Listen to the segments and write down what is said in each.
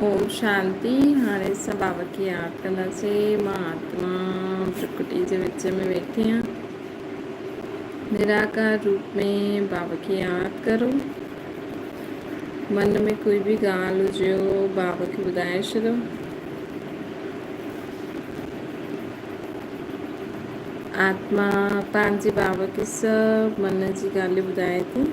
ओम शांति। हाणे असां बाबा खे यादि कंदासीं। मां आत्मा प्रकृति जे विच में वेठी आहियां। निराकार रूप में बाबा खे यादि करो। मन में कोई बि ॻाल्हि हुजेव बाबा खे ॿुधाए छॾियो। आत्मा पंहिंजे बाबा खे सभु मन जी ॻाल्हियूं ॿुधाए थी।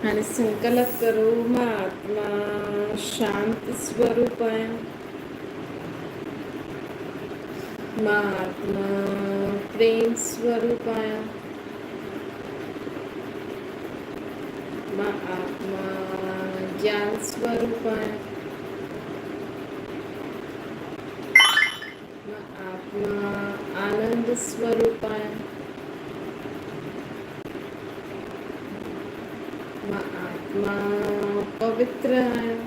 हाणे संकल्प करो, मां आत्मा शांति स्वरूप आहियां। मां आत्मा प्रेम स्वरूप आहियां। मां आत्मा ज्ञान स्वरूप आहियां। मां आत्मा आनंद स्वरूप आहियां। मां आत्मा पवित्र आहियां।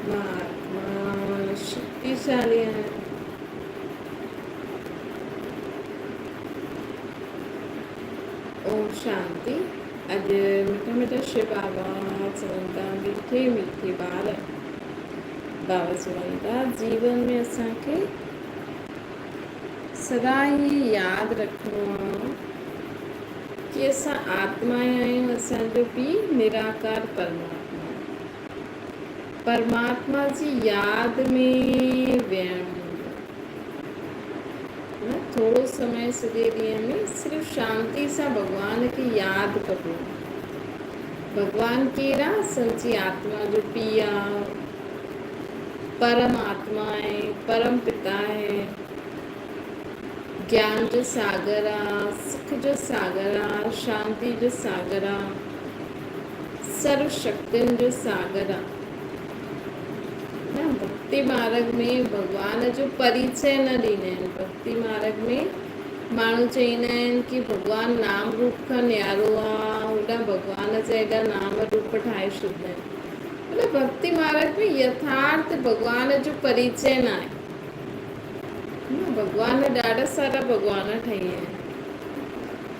मां आत्मा शक्तिशाली आहियां। ओम शांति। अॼु मिठा मिठा शिव बाबा चवनि था, मीठे मीठे ॿार बाबा चवनि था, जीवन में असांखे सदा ही यादि रखिणो आहे कि असां आत्मा आहियूं। असांजो पीउ निराकार परमात्मा जी यादि में विहणो। थोड़ो समय सॼे ॾींहं में सिर्फ़ु शांति सां भॻवान खे यादि कबो। भॻवान कहिड़ा? सची आत्मा जो पीउ आहे, परम आत्मा आहे, परम पिता आहे, ज्ञान जो सागर आहे, सुख जो सागर आहे, शांति जो सागर आहे, सर्व शक्तियुनि जो सागर आहे। भक्ति मार्ग में भॻवान जो परिचय न ॾींदा आहिनि। भक्ति मार्ग में माण्हू चईंदा आहिनि कि भॻवान नाम रूप खां न्यारो आहे, होॾा भॻवान जा एॾा नाम रूप ठाहे छॾींदा आहिनि। मतलब भक्ति मार्ग में यथार्थ भॻवान जो परिचय न आहे। भॻवान ॾाढा सारा भॻवान ठही आहिनि।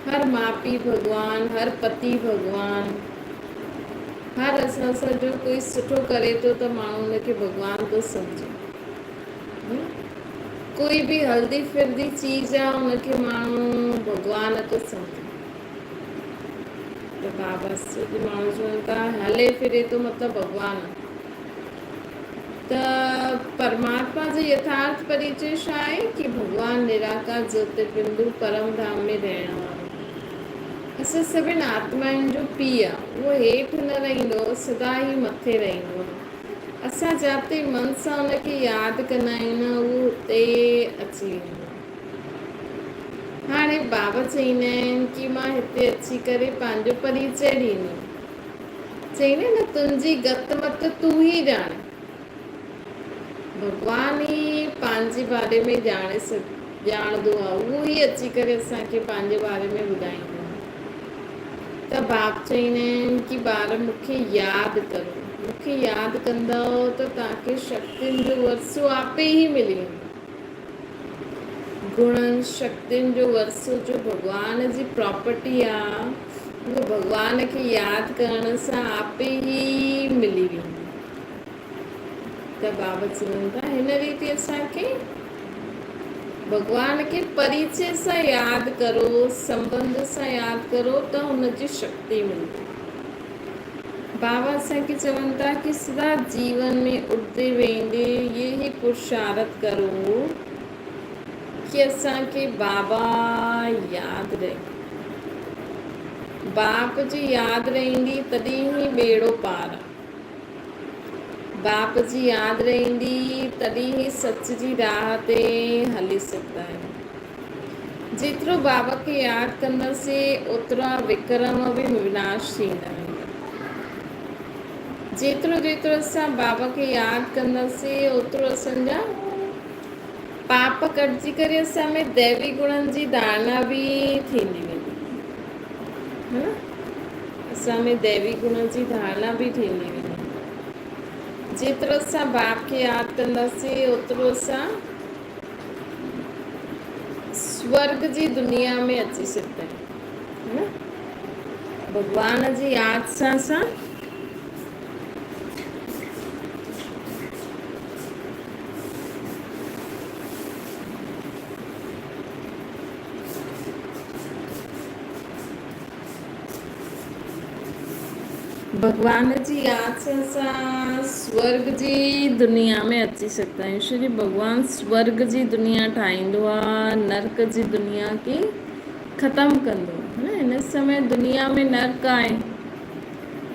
हर माउ पीउ भॻवान, हर पति भॻवान, हर असां सां जो कोई सुठो करे थो त माण्हू हुनखे भॻवान थो सम्झे। कोई भी हलदी फिरदी चीज़ आहे हुनखे माण्हू भॻवान थो सम्झे। त बाबा सॼी माण्हू चवनि था हले फिरे थो मतिलबु भॻवान। त परमात्मा जो यथार्थ परिचय छा आहे कि भॻवान निराकार ज्योतिर्बिंदु परम धाम में रहण वारो। असां सभिनि आत्माउनि जो पीउ आहे। उहो हेठि न रहंदो, सदा ई मथे रहंदो। असां जाते मन सां हुनखे यादि कंदा आहियूं न, उहो हुते अची वेंदो। हाणे बाबा चईंदा आहिनि कि मां हिते अची करे पंहिंजो परिचय ॾींदुमि। चईंदा न, तुंहिंजी गत मत तूं ई ॼाण। भॻवान ई पंहिंजे बारे में ॼाणंदो आहे। उहो ई अची करे असांखे पंहिंजे बारे में ॿुधाईंदो आहे। त बाप चईंदा आहिनि कि ॿार मूंखे यादि करो। मूंखे यादि कंदव त तव्हांखे शक्तियुनि जो वरसो आपे ई मिली वेंदो। गुणनि शक्तियुनि जो वरसो जो भॻवान जी प्रॉपर्टी आहे, उहो भॻवान खे यादि करण सां आपे ई मिली वेंदी। त बाबा चवनि था हिन रीति असांखे भॻवान खे परिचय सां यादि करो, संबंध सां यादि करो त हुनजी शक्ति मिलंदी। बाबा असांखे चवनि था कि सदा जीवन में उठदे वेंदे ये ही पुरुषार्थ करो कि असांखे बाबा यादि रहे। बाप जी यादि रहंदी तॾहिं ई ॿेड़ो पार आहे। बाप जी यादि रहंदी तॾहिं ई सच जी राह ते हली सघंदा आहियूं। जेतिरो बाबा खे यादि कंदासीं ओतिरा विक्रम बि विनाश थींदा आहिनि। जेतिरो जेतिरो असां बाबा खे यादि कंदासीं ओतिरो असांजा पाप कटिजी करे असां में दैवी गुणनि जी धारणा बि थींदी वेंदी। असां में दैवी गुण जी धारणा बि थींदी वेंदी। जेतिरो असां बाप खे यादि कंदासीं ओतिरो असां स्वर्ग जी दुनिया में अची सघंदा आहियूं, है न। भॻवान जी यादि सां असां भगवान जी यादि सां असां स्वर्ग जी दुनिया में अची सघंदा आहियूं। श्री भॻवानु स्वर्ग जी दुनिया ठाहींदो आहे, नर्क जी दुनिया खे ख़तमु कंदो आहे, न। हिन समय दुनिया में नर्क आहे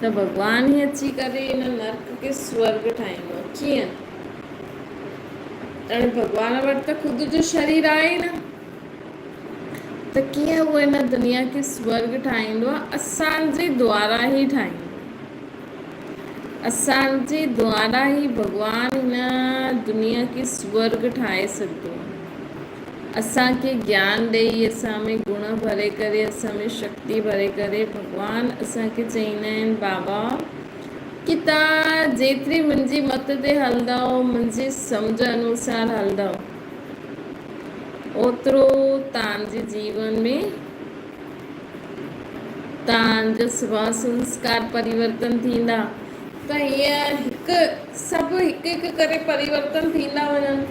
त भगवान ई अची करे हिन नर्क खे स्वर्ग ठाहींदो। कीअं? हाणे भगवान वटि त ख़ुदि जो शरीर आहे न, त कीअं उहो हिन दुनिया खे स्वर्ग ठाहींदो आहे? असांजे द्वारा ई ठाहींदो। असांजे द्वारा ई भगवान हिन दुनिया खे स्वर्ग ठाहे सघंदो आहे। असांखे ज्ञान ॾेई, असां में गुण भरे करे, असां में शक्ति भरे करे भगवान असांखे चईंदा आहिनि, बाबा कि तव्हां जेतिरी मुंहिंजी मत ते हलंदव, मुंहिंजी सम्झ अनुसार हलंदव, ओतिरो तव्हांजे जीवन में तव्हांजो स्वभाव संस्कार परिवर्तन थींदा। त हीअं हिकु सभु हिकु हिकु करे परिवर्तन थींदा वञनि।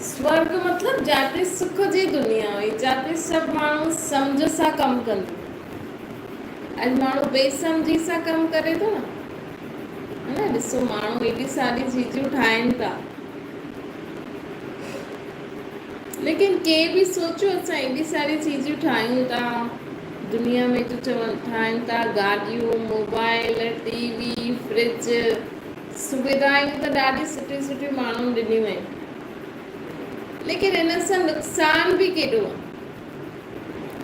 स्वर्ग मतिलबु जिते सुख जी दुनिया हुई, जिते सभु माण्हू सम्झ सां कमु कंदा। अॼु माण्हू बेसमझी सां कमु करे थो न, है न। ॾिसो माण्हू एॾी सारी चीजूं ठाहिनि था, लेकिन के बि सोचियो असां एॾी सारी चीजूं ठाहियूं था दुनिया में, जो चवनि ठाहिनि था गाॾियूं, मोबाइल, टीवी, फ्रिज, सुविधायूं त ॾाढी सुठियूं सुठियूं माण्हुनि ॾिनियूं आहिनि, लेकिन इन सां नुक़सान बि केॾो आहे।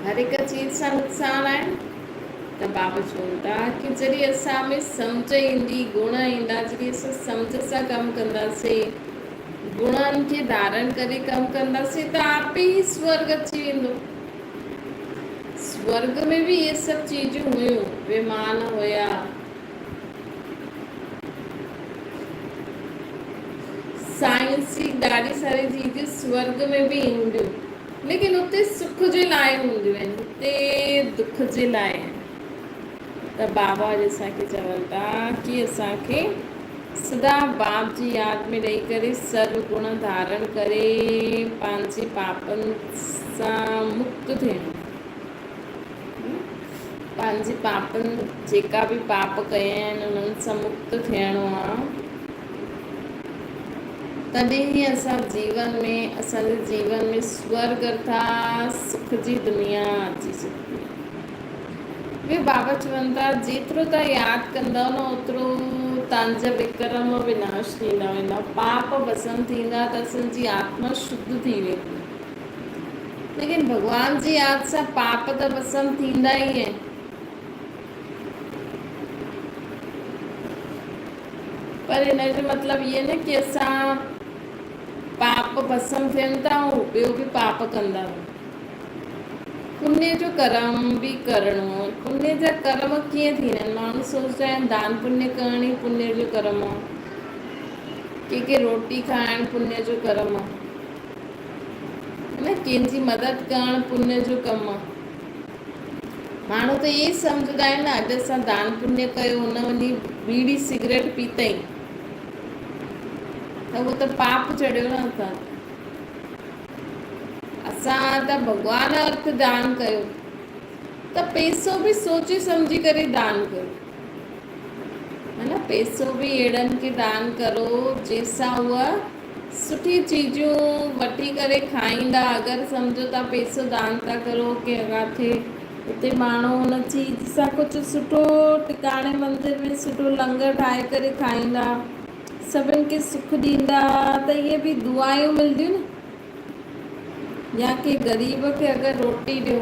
हर हिकु चीज सां नुक़सान आहे। त बाबा चवनि था कि जॾहिं असां में सम्झ ईंदी, गुण ईंदा, जॾहिं असां सम्झ सां कमु कंदासीं, गुणनि खे धारण करे कमु कंदासीं, त आप ई स्वर्ग अची वेंदो। स्वर्ग में भी ये सब चीजें हुयूं, विमान हुया, साइंस जी ॾाढी सारी चीजें स्वर्ग में भी ईंदियूं, लेकिन उते सुख जे लाइ हूंदियूं आहिनि, हुते दुख जे लाइ आहिनि। त बाबा असांखे चवनि था कि असांखे सदा बाप जी यादि में रही करे सर्व गुण धारण करे पंहिंजे पापनि सां मुक्त थियणो। पंहिंजे पापनि, जेका बि पाप कया आहिनि उन्हनि सां मुक्त थियणो आहे। तॾहिं ई असां जीवन में, असांजे जीवन में स्वर्ग अर्थात सुख जी दुनिया अची सघंदी आहे। वे बाबा चवनि था जेतिरो तव्हां यादि कंदव न, ओतिरो तव्हांजा विक्रम विनाश थींदा वेंदा, पाप भस्म थींदा, त असांजी आत्मा शुद्ध थी वेंदी। लेकिन भगवान जी यादि सां पाप त भस्म थींदा ई आहिनि। पर हिन जो मतिलबु इहे न कि असां पाप भस्म थियनि था ऐं ॿियो बि पाप कंदा रहूं। पुण्य जो कर्म बि करिणो। पुण्य जा कर्म कीअं थींदा आहिनि? माण्हू सोचंदा आहिनि दान पुण्य करण ई पुण्य जो कर्म आहे, कंहिंखे रोटी खाइणु पुण्य जो कर्म आहे, न। कंहिंजी मदद करणु पुण्य जो कमु आहे। माण्हू त इहे सम्झंदा आहिनि न, अॼु असां दान पुण्य कयो, हुन वञी बीड़ी सिगरेट पीतई त उहो त पाप चढ़ियो न। असां त भगवान अर्थ दान कयो, त पैसो बि सोचे सम्झी करे दान कयो, है न। पैसो बि अहिड़नि खे दान करो जंहिंसां उहा सुठी चीजूं वठी करे खाईंदा। अगरि सम्झो था पैसो दान था करो कि किथे उते माण्हू हुन चीज सां कुझु सुठो टिकाणे मंदर में सुठो लंगर ठाहे करे खाईंदा, सभिनि खे सुख ॾींदा, त इहे बि दुआयूं मिलंदियूं न। या के ग़रीब खे अगरि रोटी ॾियो,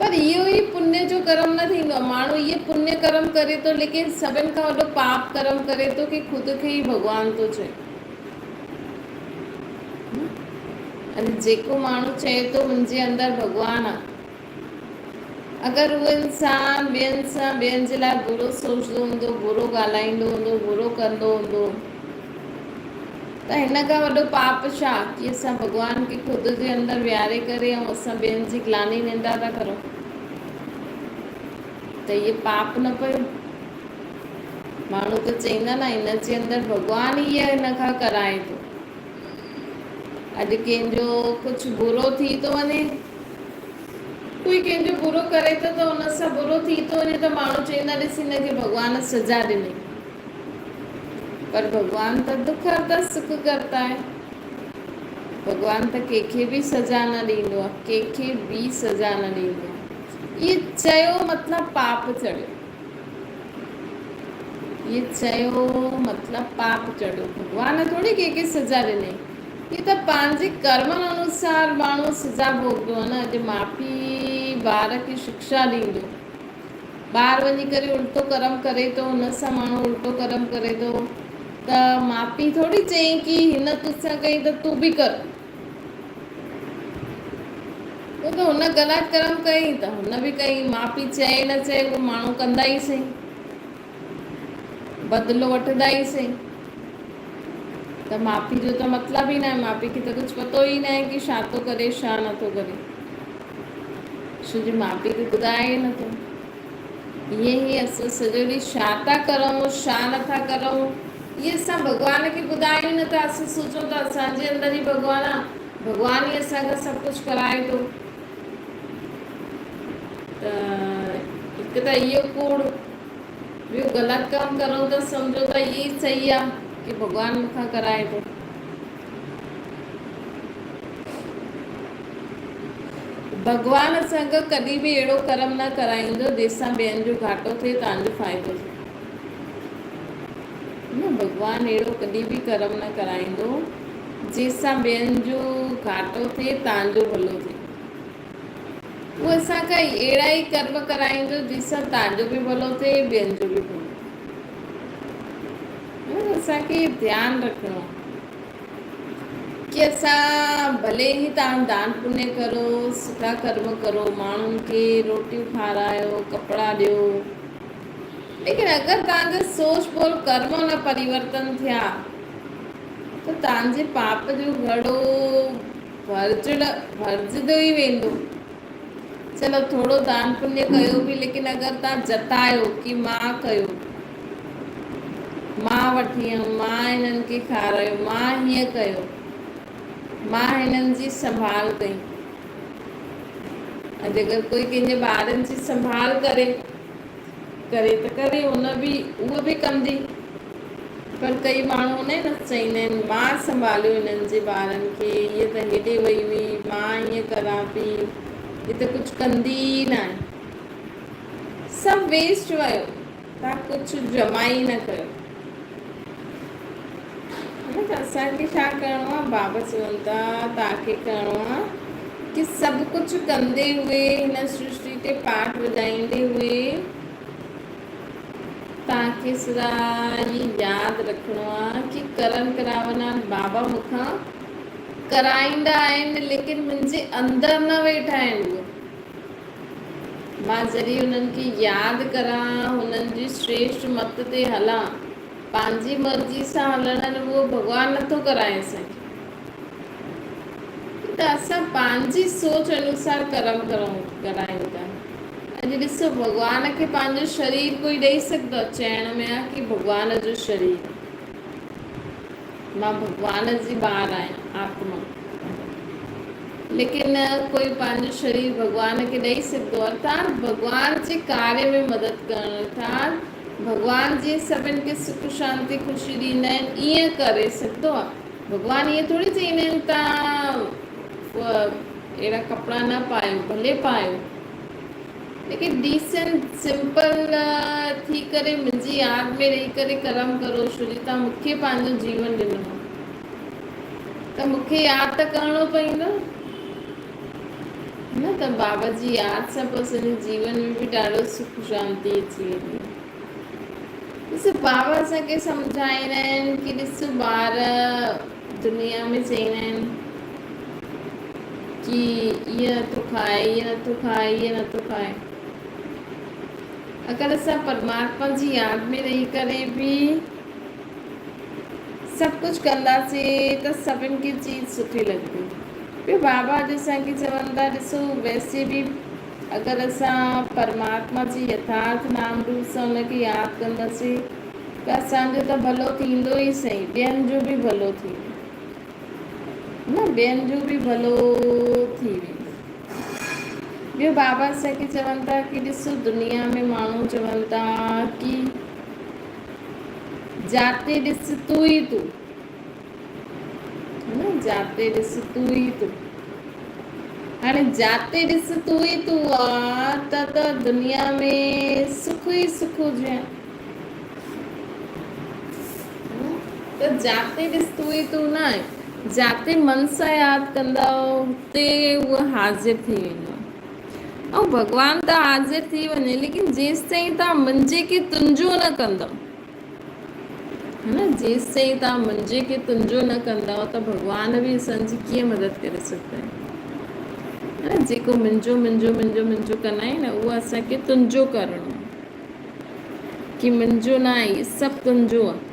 पर इहो ई पुण्य जो कर्म न थींदो। माण्हू इहे पुण्य कर्म करे थो, लेकिन सभिनि खां वॾो पाप कर्म करे थो कि ख़ुदि खे ई भॻवान थो चए। अने जेको माण्हू चए थो मुंहिंजे अंदरि भॻवानु आहे, अगरि उहो इंसानु ॿियनि सां ॿियनि जे लाइ बुरो सोचंदो हूंदो, बुरो ॻाल्हाईंदो हूंदो, बुरो कंदो हूंदो, त हिन खां वॾो पाप छा कि असां भॻवान खे ख़ुदि जे अंदरि विहारे करे ऐं असां ॿियनि जी ग्लानी निंदा था करूं। त इहे पाप न पियो। माण्हू त चईंदा न हिन जे अंदरि भॻवानु ई हिन खां कराए थो। अॼु कंहिंजो कुझु बुरो थी थो वञे, कोई कंहिंजो बुरो करे थो त हुन सां बुरो थी थो वञे त माण्हू चवंदा ॾिस हिनखे भॻवानु सजा ॾिनी। पर भॻवान त दुख हरता सुख करता है। भॻवान त कंहिंखे बि सजा न ॾींदो आहे, कंहिंखे बि सजा न ॾींदो आहे। इहे चयो मतिलबु पाप चढ़ियो, इहे चयो मतिलबु पाप चढ़ियो। भॻवान थोरी कंहिंखे सजा ॾिनई, इहे त पंहिंजे कर्मनि अनुसार माण्हू सजा भोगदो आहे न। अॼु माउ पीउ ॿार खे शिक्षा ॾींदो, ॿार वञी करे उल्टो कर्म करे थो, हुन सां माण्हू उल्टो कर्म करे थो, त माउ पीउ थोरी चई कि हिन तोसां कई त तूं बि कर। उहो त हुन ग़लति कर्म कई त हुन बि कई, माउ पीउ चए न चए उहो माण्हू कंदा ई सही, बदिलो वठंदा ई सही। त माउ पीउ जो त मतिलबु ई न आहे, माउ पीउ खे त कुझु पतो ई न आहे कि छा थो करे छा नथो करे, छो जो माउ पीउ खे ॿुधाए ई नथो। ईअं ई असां सॼो ॾींहुं छा था करूं छा नथा करूं इहे असां भॻवान खे ॿुधायूं न था। असां सोचूं था असांजे अंदरि ई भॻवानु आहे, भॻवानु ई असांखां सभु कुझु कराए थो। त हिकु त इहो कूड़, ॿियो ग़लति कमु करूं त सम्झो त इहे ई सही आहे कि भॻवानु मूंखां कराए थो। भॻवानु असांखां कॾहिं बि अहिड़ो कर्म न कराईंदो जंहिंसां ॿियनि जो घाटो थिए, तव्हांजो फ़ाइदो थिए न। भॻवानु अहिड़ो कॾहिं बि कर्म न कराईंदो जंहिंसां ॿियनि जो घाटो थिए, तव्हांजो भलो थिए। उहो असांखां अहिड़ा ई कर्म कराईंदो जंहिंसां तव्हांजो बि भलो थिए, ॿियनि जो बि भलो थिए। असांखे ध्यानु रखिणो आहे कि असां भले ई तव्हां दान पुण्य करो, सुठा कर्म करो, माण्हुनि खे रोटियूं खारायो, कपिड़ा ॾियो, लेकिन अगरि तव्हांजा सोच बोल कर्म न परिवर्तन थिया त तव्हांजे पाप जो घड़ो भरिजंदो ई वेंदो। चलो थोरो दान पुण्य कयो बि, लेकिन अगरि तव्हां जतायो कि मां कयो, मां वठी आयमि, मां हिननि खे खारायो, मां हीअं कयो, मां हिननि जी संभाल कई। अॼु अगरि कोई कंहिंजे ॿारनि जी संभाल करे त करे उहा बि कंदी, पर कई माण्हू न चईंदा आहिनि मां संभालियो हिननि जे ॿारनि खे, हीअ त हेॾे वई हुई, मां हीअं करां थी, हीअ त कुझु कंदी ई न आहे, सभु वेस्ट वियो, तव्हां कुझु जमा ई न कयो। त असांखे छा करिणो आहे, बाबा चवनि था तव्हांखे करिणो आहे कि सभु कुझु कंदे हुए, हिन सृष्टि ते पाठ वॼाईंदे हुए तव्हांखे सदा ई यादि रखिणो आहे कि करन करावना बाबा मूंखां कराईंदा आहिनि, लेकिन मुंहिंजे अंदरि न वेठा आहिनि। उहे मां जॾहिं हुननि खे यादि करां, हुननि जी श्रेष्ठ मत ते हलां, पंहिंजी मर्ज़ी सां हलण उहो भॻवानु नथो कराए असांखे। त असां पंहिंजी सोच अनुसार कर्म करायूं था। अॼु ॾिसो भॻवान खे पंहिंजो शरीर कोई ॾेई सघंदो आहे, चइण में आहे कि भॻवान जो शरीर, मां भॻवान जी ॿार आहियां आत्मा, लेकिन कोई पंहिंजो शरीर भॻवान खे ॾेई सघंदो आहे। अर्थात भॻवान जे कार्य में मदद करणु, अर्थात भॻवान जीअं सभिनि खे सुख शांति ख़ुशी ॾींदा आहिनि ईअं करे सघंदो आहे। भॻवानु ईअं थोरी चईंदा आहिनि तव्हां अहिड़ा कपिड़ा न पायो, भले पायो, लेकिन डिसेंट सिंपल थी करे मुंहिंजी यादि में रही करे कर्म करो, छो जो तव्हां मूंखे पंहिंजो जीवन ॾिनो त मूंखे यादि त करिणो पवंदो न। त बाबा जी यादि सां पोइ असांजे जीवन में बि ॾाढो सुख शांती अची वेंदी। ॾिसो बाबा असांखे सम्झाईंदा आहिनि कि ॾिसो ॿार दुनिया में चईंदा आहिनि कि ईअं नथो खाए, ईअं नथो खाए, ईअं नथो खाए, अगर असां परमात्मा जी याद में रही करे भी सब कुछ कंदासीं त सभिनि खे चीज़ सुठी लॻंदी। ॿियो बाबा अॼु असांखे चवनि था, ॾिसो वैसे बि अगरि असां परमात्मा जी यथार्थ नाम रूप सां हुनखे यादि कंदासीं त असांजो त भलो थींदो ई सही, ॿियनि जो बि भलो थींदो न, ॿियनि जो बि भलो थी वेंदो। ॿियो बाबा असांखे चवनि था कि ॾिसो दुनिया में माण्हू चवनि था कि जाते ॾिस तू ई तू, न जाते ॾिस तू ई तू। हाणे जाते ॾिस तू ई तू आहे त दुनिया में सुख ई सुख हुजे, त जाते ॾिस तू ई तू न आहे, जाते मन सां यादि कंदा हुते उहो हाज़िर थी वेंदो। ऐं भॻवानु त हाज़िर थी वञे, लेकिन जेसि ताईं तव्हां मुंहिंजे खे तुंहिंजो न कंदव, है न, जेसि ताईं तव्हां मुंहिंजे खे तुंहिंजो न कंदव त भॻवान बि असांजी कीअं मदद करे सघंदा आहिनि। है न, जेको मुंहिंजो मुंहिंजो मुंहिंजो मुंहिंजो कंदा आहिनि न, उहो असांखे तुंहिंजो करिणो आहे, कि मुंहिंजो न आहे, सभु तुंहिंजो आहे।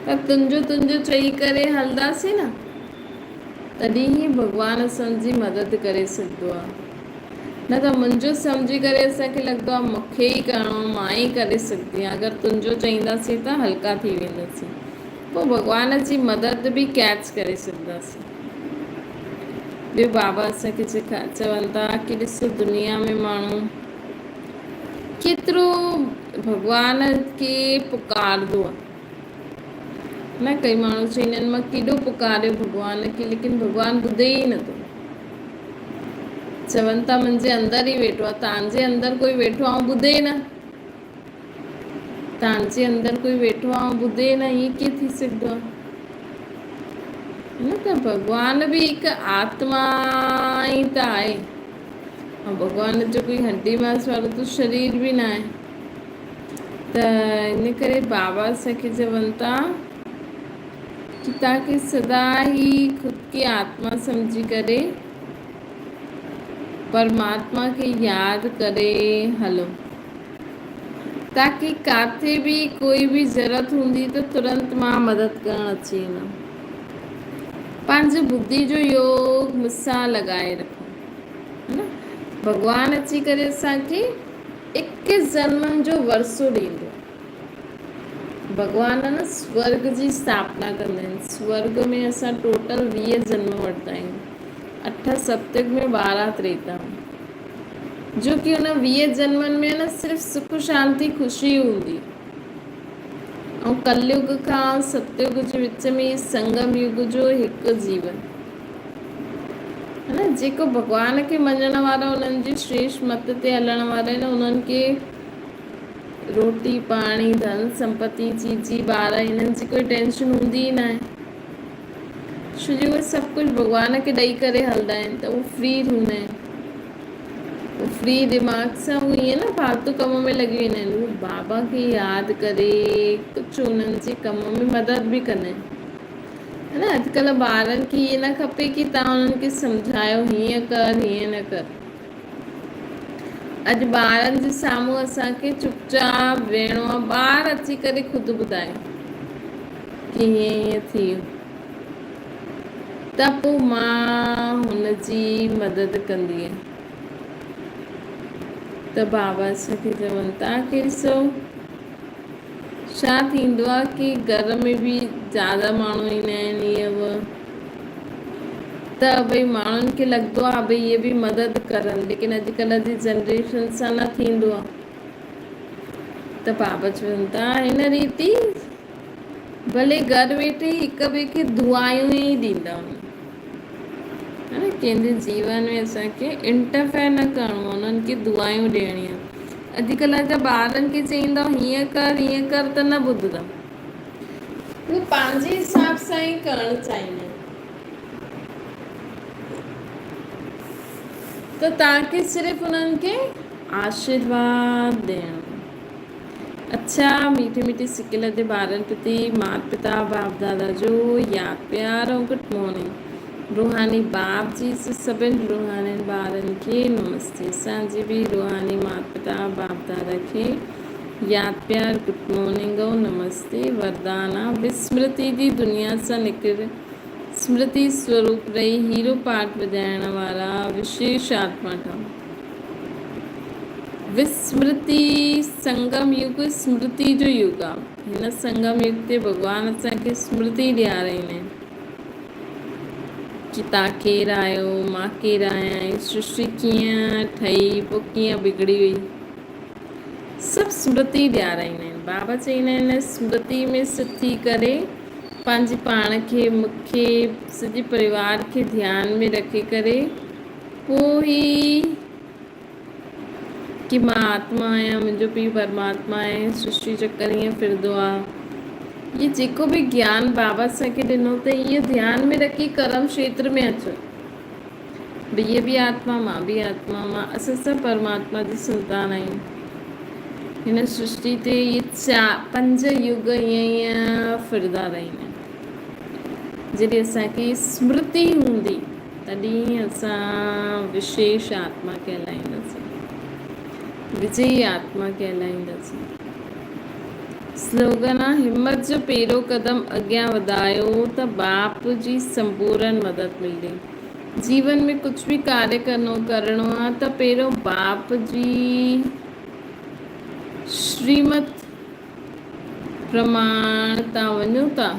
त तुंहिंजो तुंहिंजो चई करे हलंदासीं न, तॾहिं ई भॻवानु असांजी मदद करे सघंदो आहे। न त मुंहिंजो सम्झी करे असांखे लॻंदो आहे मूंखे ई करिणो, मां ई करे सघंदी आहियां। अगरि तुंहिंजो चईंदासीं त हल्का थी वेंदासीं, पोइ भॻवान जी मदद बि कैच करे सघंदासीं। ॿियो बाबा असांखे चवनि था कि ॾिसो दुनिया में माण्हू केतिरो भॻवान खे पुकारंदो आहे, न कई माण्हू चवंदा आहिनि मां केॾो पुकारियो भॻवान खे, लेकिन भॻवानु ॿुधे ई नथो। चवनि था मुंहिंजे अंदरि ई वेठो आहे, तव्हांजे अंदरि कोई वेठो आहे ऐं ॿुधे न, तव्हांजे अंदरि कोई वेठो आहे ऐं ॿुधे न, ईअं कीअं थी सघंदो आहे। न त भॻवानु बि हिकु आत्मा ई त आहे, ऐं भॻवान जो कोई हड्डी मांस वारो त शरीर बि न आहे। त इन करे बाबा असांखे चवनि था कि तव्हांखे सदा ई ख़ुदि खे आत्मा सम्झी करे परमात्मा खे यादि करे हलो, ताकि काथे भी कोई भी ज़रूरत हूंदी तो तुरंत मां मदद करण अची वेंदमि। पंहिंजे बुद्धि जो योग मूंसां लॻाए रखो, है न। भॻवानु अची करे असांखे 21 जन्मनि जो वरसो ॾींदो। भॻवानु न स्वर्ग जी स्थापना कंदा आहिनि। स्वर्ग में असां टोटल 20 जन्म वठंदा आहियूं, 8 सतयुग में 12 त्रेता में, जो कि उन 20 जन्मनि में न सिर्फ़ु सुख शांति ख़ुशी हूंदी। ऐं कलयुग खां सतयुग जे विच में संगम युग जो हिकु जीवन, है न। जेको भॻवान खे मञण वारा, उन्हनि जी श्रेष्ठ मत ते हलण वारा आहिनि, उन्हनि खे रोटी पाणी धन संपत्ति चीजी ॿार इन्हनि जी कोई टेंशन हूंदी ई न आहे, छो जो उहे सभु कुझु भॻवान खे ॾेई करे हलंदा आहिनि, त उहे फ्री हूंदा आहिनि। फ्री दिमाग़ सां उहे ईअं न फालतू कम में लॻी वेंदा आहिनि, उहे बाबा खे यादि करे कुझु उन्हनि जे कम में मदद बि कंदा आहिनि, है न। अॼुकल्ह ॿारनि खे इहे न खपे कि तव्हां उन्हनि खे सम्झायो हीअं कर हीअं न कर। अॼु ॿारनि जे साम्हूं असांखे चुपचाप वेहणो आहे, ॿार अची करे ख़ुदि ॿुधाए कि हीअं हीअं थी वियो, त पोइ मां हुनजी मदद कंदी आहियां। त बाबा असांखे चवनि था कि ॾिसो छा थींदो आहे कि घर में बि ज़्यादा माण्हू ईंदा आहिनि, ईअं त भई माण्हुनि खे लॻंदो आहे भई इहे बि मदद करनि, लेकिन अॼुकल्ह जी जनरेशन सां न थींदो आहे। त बाबा चवनि था हिन रीति भले घर वेठे हिक ॿिए खे दुआयूं ई ॾींदा वञो, है न। कंहिंजे जीवन में असांखे इंटरफेयर न करिणो, उन्हनि खे दुआयूं ॾियणियूं। अॼुकल्ह जा ॿारनि खे चईंदव हीअं कर त न ॿुधंदा, उहे पंहिंजे हिसाब सां ई करणु चाहींदा आहिनि। त तव्हांखे सिर्फ़ु उन्हनि खे आशीर्वाद ॾियणो। अच्छा मीठे मीठे सिके लधे ॿारनि प्रति माता पिता बाप दादा जो यादि प्यार ऐं गुड मॉर्निंग। रूहानी बाप जी से सभिनि रूहानी ॿारनि खे नमस्ते। असांजे बि रूहानी माता पिता बाप दादा खे यादि प्यार गुड मॉर्निंग ऐं नमस्ते। वरदान आहे विस्मृति जी दुनिया सां निकिर स्मृति स्वरूप रही हीरो पाठ वॼाइण वारा विशेष आत्मा ठहो। विस्मृति संगम युग स्मृति जो युग आहे। हिन संगम युग ते भॻवान असांखे स्मृति ॾियाराईंदा आहिनि कि तव्हां केरु आहियो, मां केरु आहियां, सृष्टि कीअं ठही, पोइ कीअं बिगड़ी वई, सभु स्मृति ॾियाराईंदा आहिनि। बाबा चईंदा आहिनि स्मृति में सिद्ध थी करे पंहिंजे पाण खे, मूंखे, सॼे परिवार खे ध्यान में रखे करे पोइ ई कि मां आत्मा आहियां, मुंहिंजो पीउ परमात्मा आहे, सृष्टि चक्कर ईअं फिरंदो आहे। ये जेको बि ज्ञान बाबा असांखे ॾिनो अथई, इहो ध्यान में रखी कर्म क्षेत्र में अचो। हीअ बि आत्मा, मां बि आत्मा, मां असां सभु परमात्मा जी संतान आहियूं। हिन सृष्टि ते इहे 5 युग ईअं फिरंदा रहंदा आहिनि। जॾहिं असांखे स्मृति हूंदी तॾहिं असां विशेष आत्मा कहलाईंदासीं, विजयी आत्मा कहलाईंदासीं। स्लोगन आहे हिम्मत जो पहिरियों कदम अॻियां वधायो त बाप जी संपूर्ण मदद मिलंदी। जीवन में कुझु बि कार्य करणो आहे त पहिरियों बाप जी श्रीमत प्रमाण तव्हां वञो था,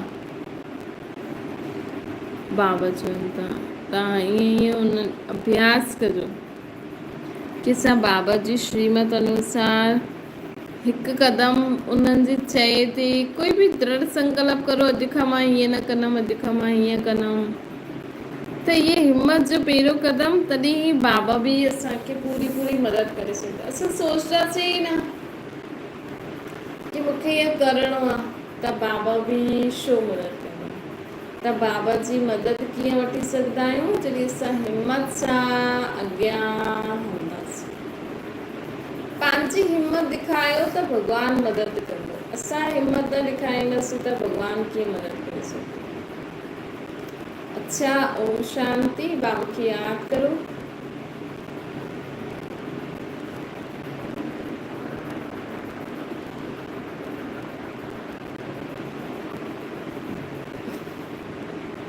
बाबा चवनि था तव्हां ईअं उन अभ्यास कजो कि असां बाबा जी श्रीमत अनुसार हिकु क़दम उन्हनि जे चए ते कोई बि दृढ़ संकल्प करो, अॼु खां मां हीअं न कंदमि, अॼु खां मां हीअं कंदमि, त इहे हिम्मत जो पहिरियों क़दम, तॾहिं बाबा बि असांखे पूरी मदद करे सघंदा। असां सोचंदासीं ई न कि मूंखे इहो करिणो आहे त बाबा बि छो मदद कंदा। त बाबा जी मदद कीअं वठी सघंदा आहियूं, जॾहिं असां हिम्मत सां अॻियां हलंदासीं। पंहिंजी हिम्मत ॾेखारियो त भॻवानु मदद कंदो। असां हिम्मत न ॾेखारींदासीं त भॻवानु कीअं मदद करे सघंदो। अच्छा, ओम शांति। बाबा खे यादि करो।